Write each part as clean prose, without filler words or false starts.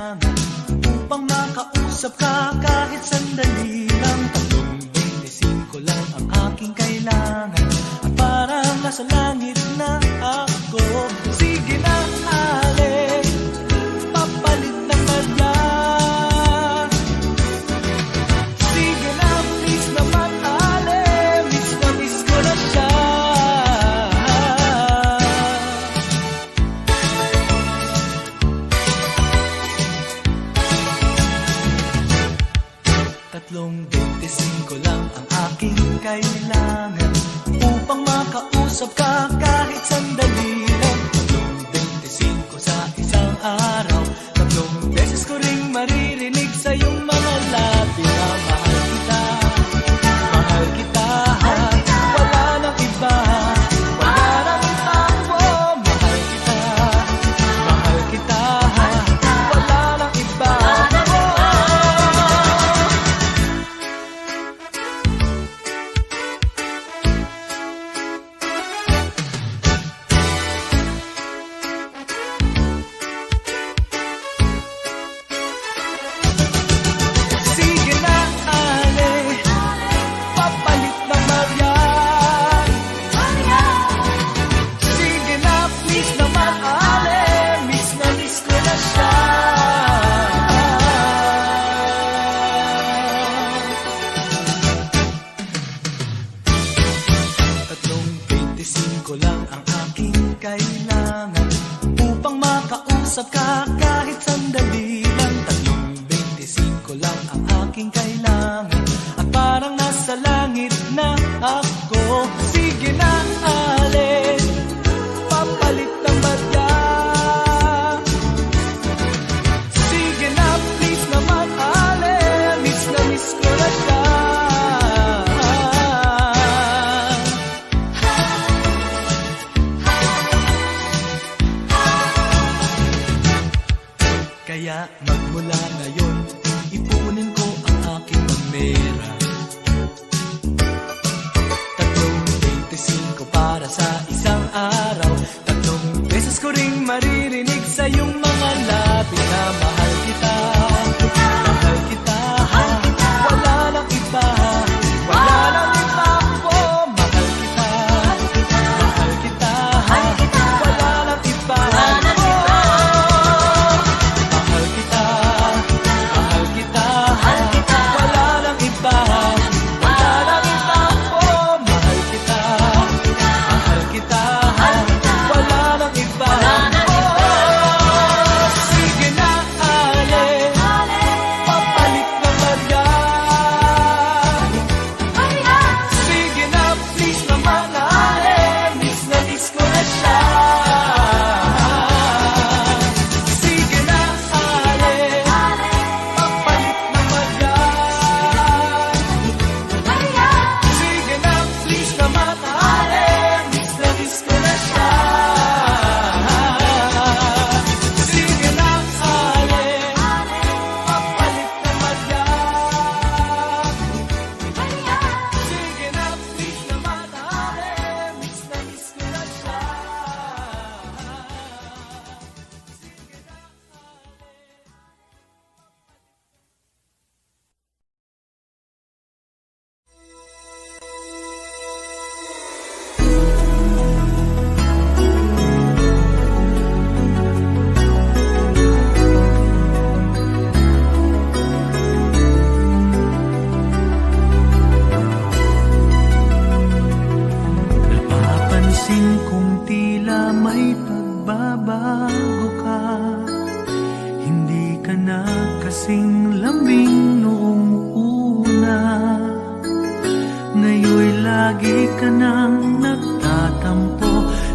kailangan upang makausap ka kahit sandali lang. 25 lang ang aking kailangan at parang nasa langit na ako. Sige na, ale, papalit ng madla. Sige na, please naman, ale, miss na miss ko na siya. Tatlong 25 lang ang aking kailangan upang makausap ka kahit sandali lang. Tatlong 25 sa isang araw, tatlong beses ko ring maririnig sa iyong mga labi na mahal kita, mahal kita, wala nang iba, wala nang iba ko. Mahal kita, mahal kita, wala nang iba ko. Sige na, ale, papalit ng Maria. Sige na, please naman, ale, miss na miss ko na siya. Tatlong 25 lang ang aking kailangan upang makausap ka kahit sandali lang. Tatlong 25 lang ang aking kailangan at parang nasa langit na ako. Sige na, ale, papalit ng badya. Sige na, please naman, ale, miss na miss ko na siya. Kaya magmula ngayon, ipunin ko ang aking pera. Tatlong 25 para sa isang araw, tatlong beses ko ring maririnig sa iyong mga labi na mahal kita, mahal kita, wala nang iba, wala nang iba ko. Mahal kita, mahal kita, wala nang iba ko. Mahal kita, mahal kita, wala nang iba, wala nang iba ko. Mahal kita, mahal kita, wala nang iba ko. Sige na, ale, papalit ng Maria. Sige na, please naman, ale, miss na miss ko na siya. Sige na, ale, papalit ng Maria. Sige na, please naman, ale, miss na miss ko na siya. Sige na, ale, papalit ng Maria. Sige na, please naman, ale, miss na miss ko na siya. Napapansin kong tila may pagbabago ka. Hindi ka na kasing lambing noong una. Ngayon'y lagi ka nang nagtatampo.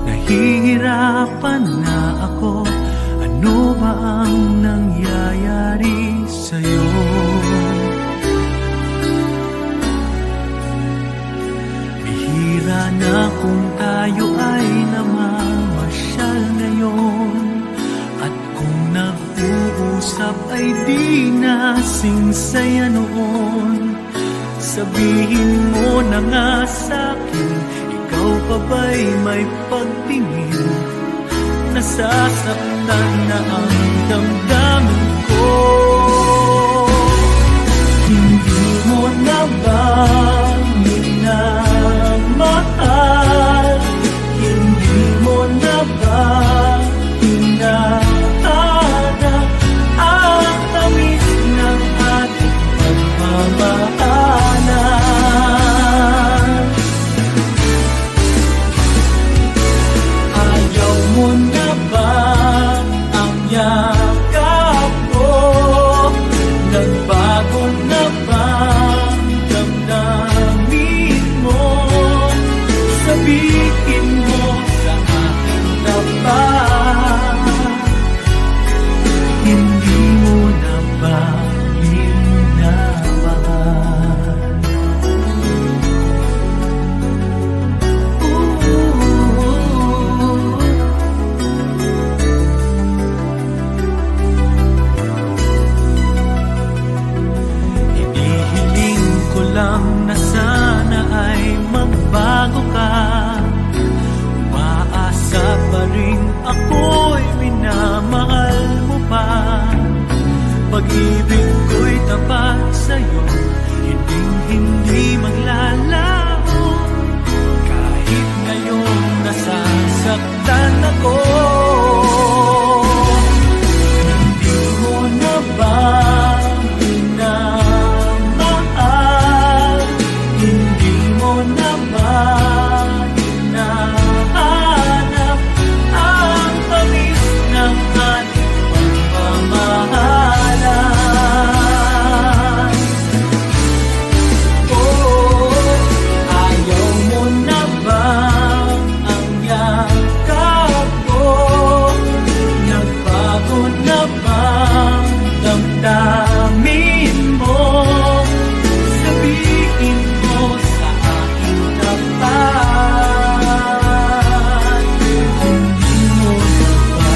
Nahihirapan na ako. Ano ba ang nangyayari sa'yo? Bihira na kung tayo ay namamasyal ngayon. At kung nag-uusap ay di nasingsaya noon. Sabihin mo na nga sa'kin, ikaw pa ba'y may pagtingin? Nasasaktan na ang damdamin ko. Hindi mo na ba minamahal? Hindi mo na ba hinahanap ang tamis ng ating pagmamahalan? Ayaw mo na ba ang yakap ko? Nagbago na ba ang damdamin mo? Sabihin mo sa akin na ba? Hindi mo na ba minamahal? Hinihiling ko lang na sana ay magbago ka. Umaasa pa rin ako'y minamahal mo pa. Pag-ibig ko'y tapat sa'yo, hindi maglalaho. Kahit ngayon nasasaktan ako. Hindi mo na ba minamahal? Hindi mo na ba hinahanap ang tamis ng ating pagmamahalan? Oh, ayaw mo na ba ang yakap ko? Nagbago na ba ang damdamin mo? Sabihin mo sa akin na ba? Hindi mo na ba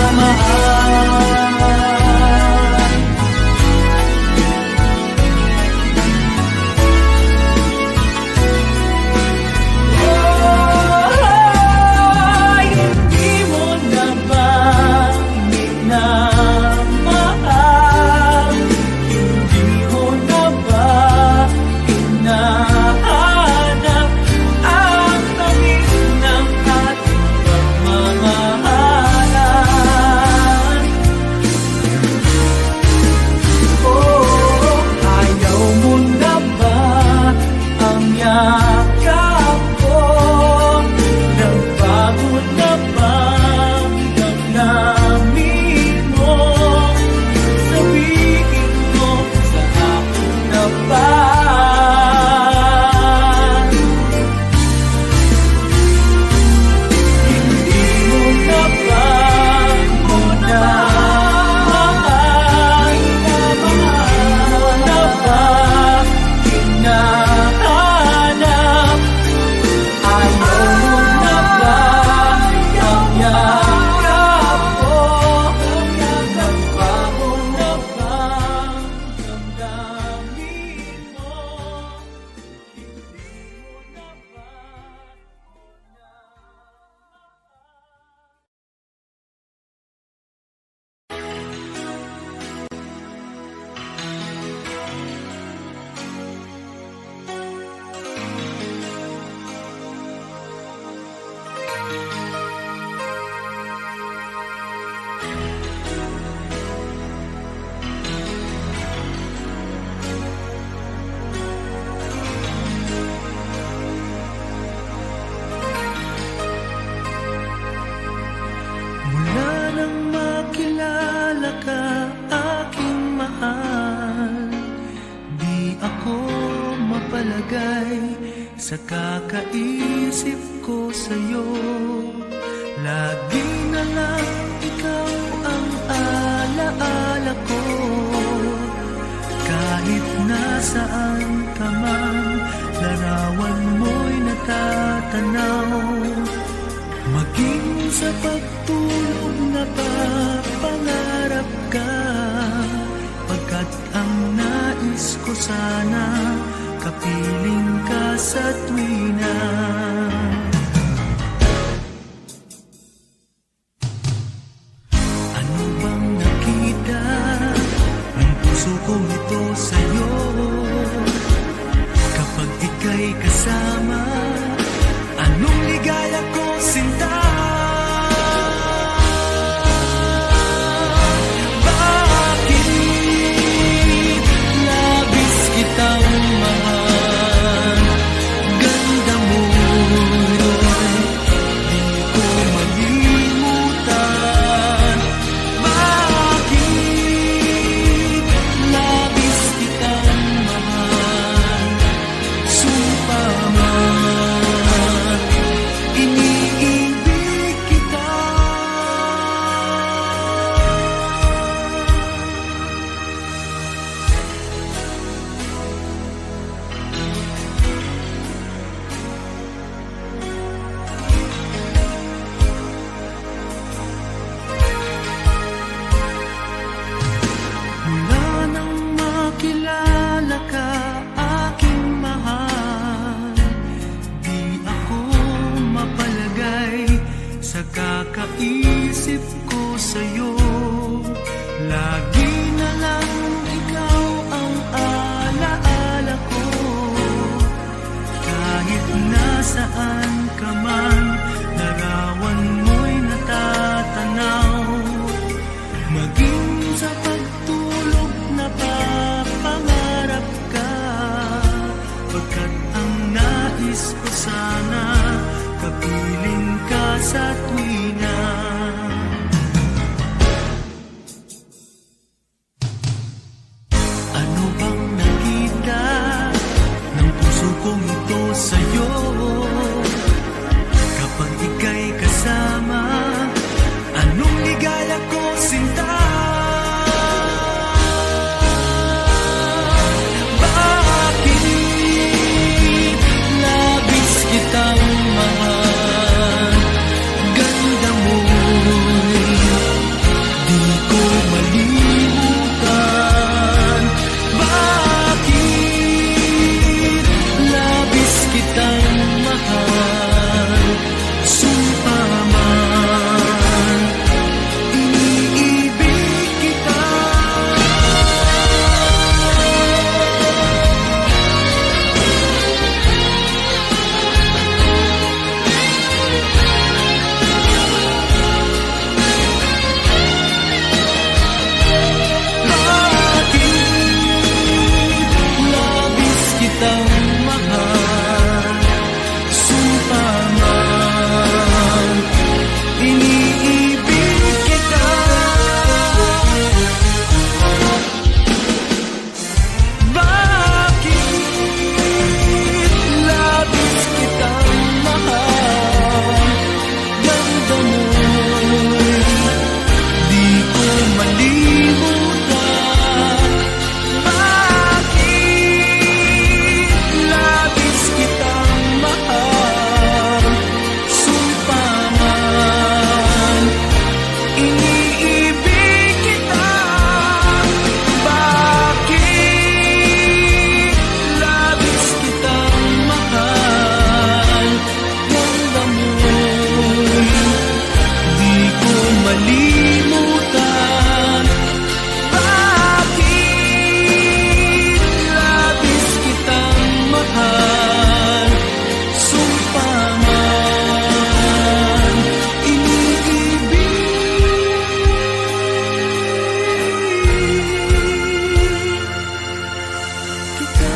minamahal? Hindi mo na ba minamahal? Hindi mo na ba hinahanap ang tamis ng ating pagmamahalan? Oh, ayaw mo na ba ang yakap ko? Nagbago na ba ang damdamin mo? Sabihin mo sa akin na ba? Hindi mo na ba minamahal? Hindi mo na ba hinahanap? Ayaw mo na ba ang yakap ko? Nagbago na ba ang damdamin mo? Hindi mo na ba mula nang makilala ka, aking mahal? Di ako mapalagay sa kakaisip ko sa'yo. Lagi na lang ikaw ang alaala ko. Kahit nasaan ka man, larawan mo'y natatanaw. Maging sa pagtulog na papangarap ka, pagkat ang nais ko sana kapiling ka sa tuwina. Ano bang nakita sa kakaisip ko sa'yo. Lagi na lang ikaw ang alaala ko. Kahit nasaan ka man, larawan mo'y natatanaw. Maging sa pagtulog napapangarap ka, pagkat ang nais ko sana kapiling ka sa tuwina. Ano bang nakita ng puso kong ito sa'yo? Kapag ika'y kasama, anong ligaya ko, sinta? Bakit labis kitang mahal? Ganda mo'y di ko malimutan. Bakit labis kitang mahal? Sumpa man, iniibig kita. Bakit labis kitang mahal? Sumpa man, iniibig kita. Bakit labis kitang mahal? Ganda mo'y di ko malimutan. Bakit labis kitang mahal? Sumpa man, iniibig kita. Bakit labis kitang mahal? Ganda mo'y di ko malimutan. Bakit labis kitang mahal? Sumpa man, iniibig kita.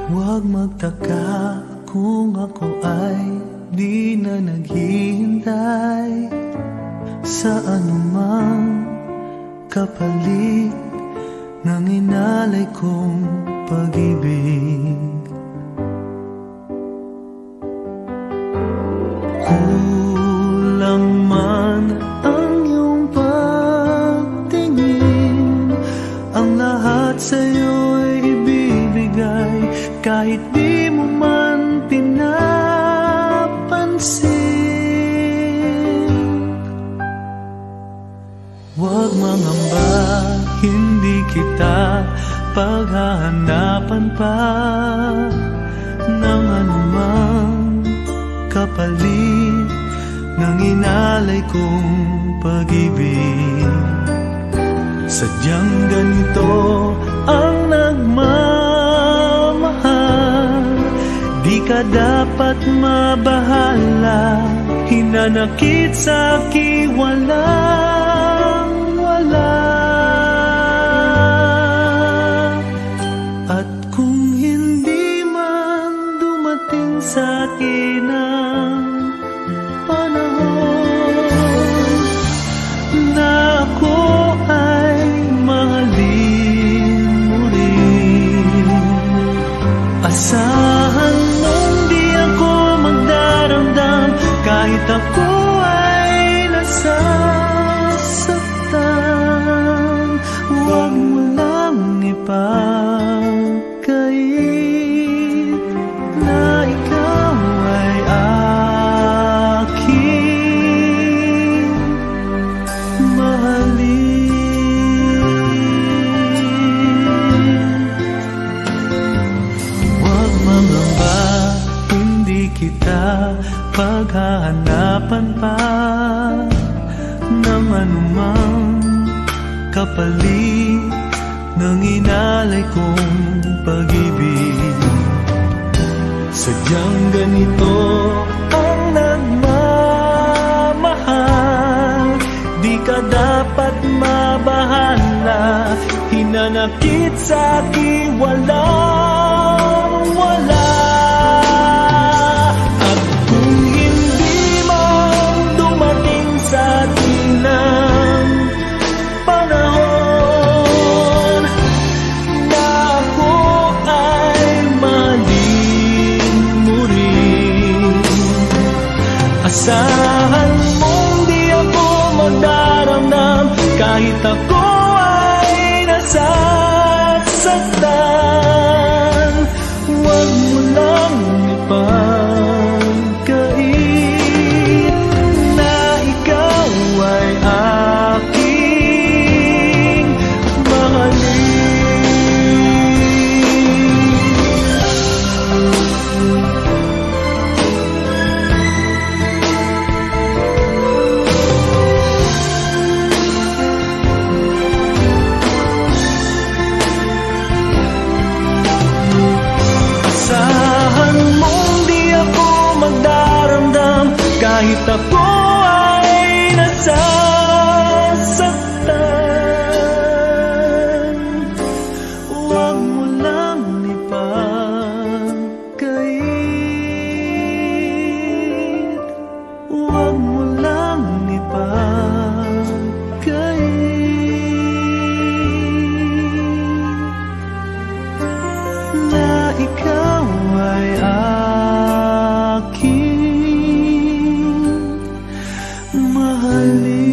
Huwag magtaka kung ako ay di na naghihintay sa anumang kapalit ng inalay kong pag-ibig. Kulang man ang iyong pagtingin, ang lahat sa'yo'y ibibigay kahit di mo man pinapansin. Huwag mangamba, hindi kita paghahanapan pa ng anumang kapalit ng inalay kong pag-ibig. Sadyang ganito ang nagmamahal, di ka dapat mabahala, hinanakit sa akin walang-wala. At kung hindi man dumating sa akin ang panahon ako ay nasasaktan, huwag mo lang ipagkait na ikaw ay aking mahalin. Huwag mangamba, hindi kita paghahanapan pa ng anumang kapalit ng inalay kong pag-ibig. Sadyang ganito ang nagmamahal, di ka dapat mabahala, hinanakit sa akin walang wala. At kung hindi man dumating sa atin ng panahon na ako ay mahalin mo rin, asahan mong di ako magdaramdam kahit ako ay nasasaktan. Huwag mo lang ipagkait na ikaw ay aking asahan mong di ako magdaramdam kahit ako ay nasasaktan. Huwag mo lang ipagkait, huwag mo lang ipagkait na ikaw ay aking mahalin.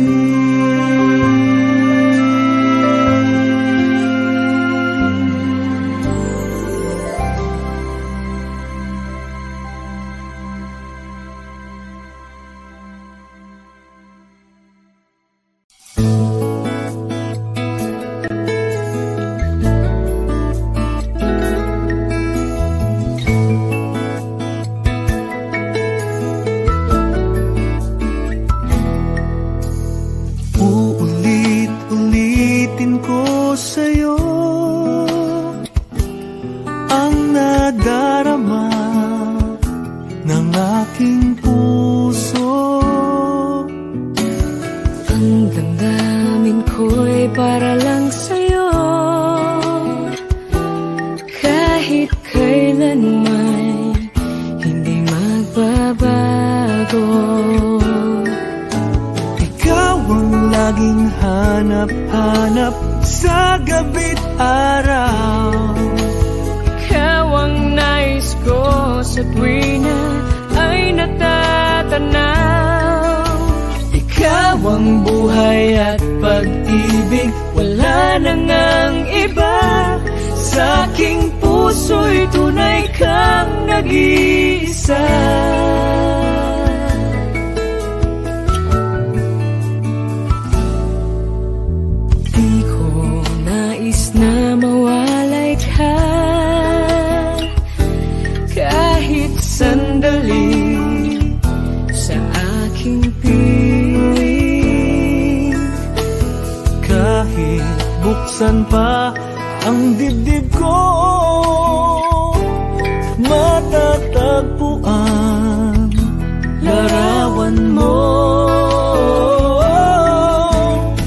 Uulit-ulitin ko sa'yo ang nadarama ng aking puso. Ang damdamin ko'y para lang sa'yo, kahit kailanman hindi magbabago. Ikaw ang laging hanap-hanap sa gabi't araw. Ikaw ang nais ko sa tuwina ay natatanaw. Ikaw ang buhay at pag-ibig, wala nang ang iba. Sa aking puso'y tunay kang nag-iisa. Di ko nais na mawalay ka kahit sandali sa aking piling. Kahit buksan pa ang dibdib ko, matatagpuan larawan mo.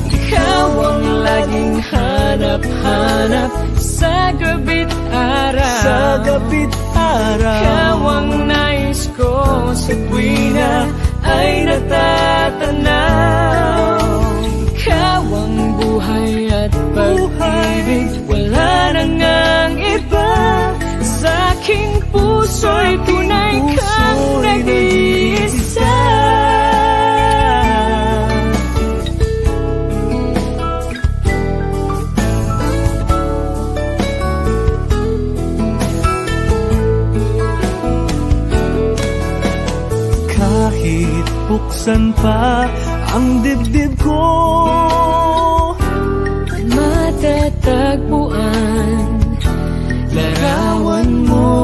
Ikaw ang laging hanap-hanap sa gabi't araw. Sa gabi't araw. Ikaw ang nais ko sa tuwina ay natatanaw. Ikaw ang buhay at pag-ibig, wala nang ang iba. Sa aking puso'y tunay kang nag-iisa. Saan pa ang dibdib ko matatagpuan? Larawan mo,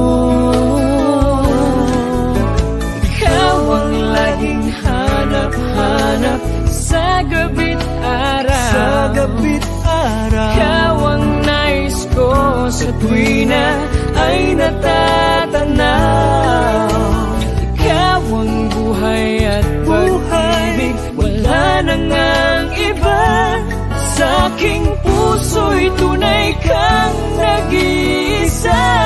ikaw ang laging hanap-hanap sa gabi't araw. Sa gabi't araw, ikaw ang nais ko sa tuwi na ay natatanaw. Ikaw ang buhay at pag-ibig, wala nang ang iba. Sa aking puso'y tunay kang nag-iisa.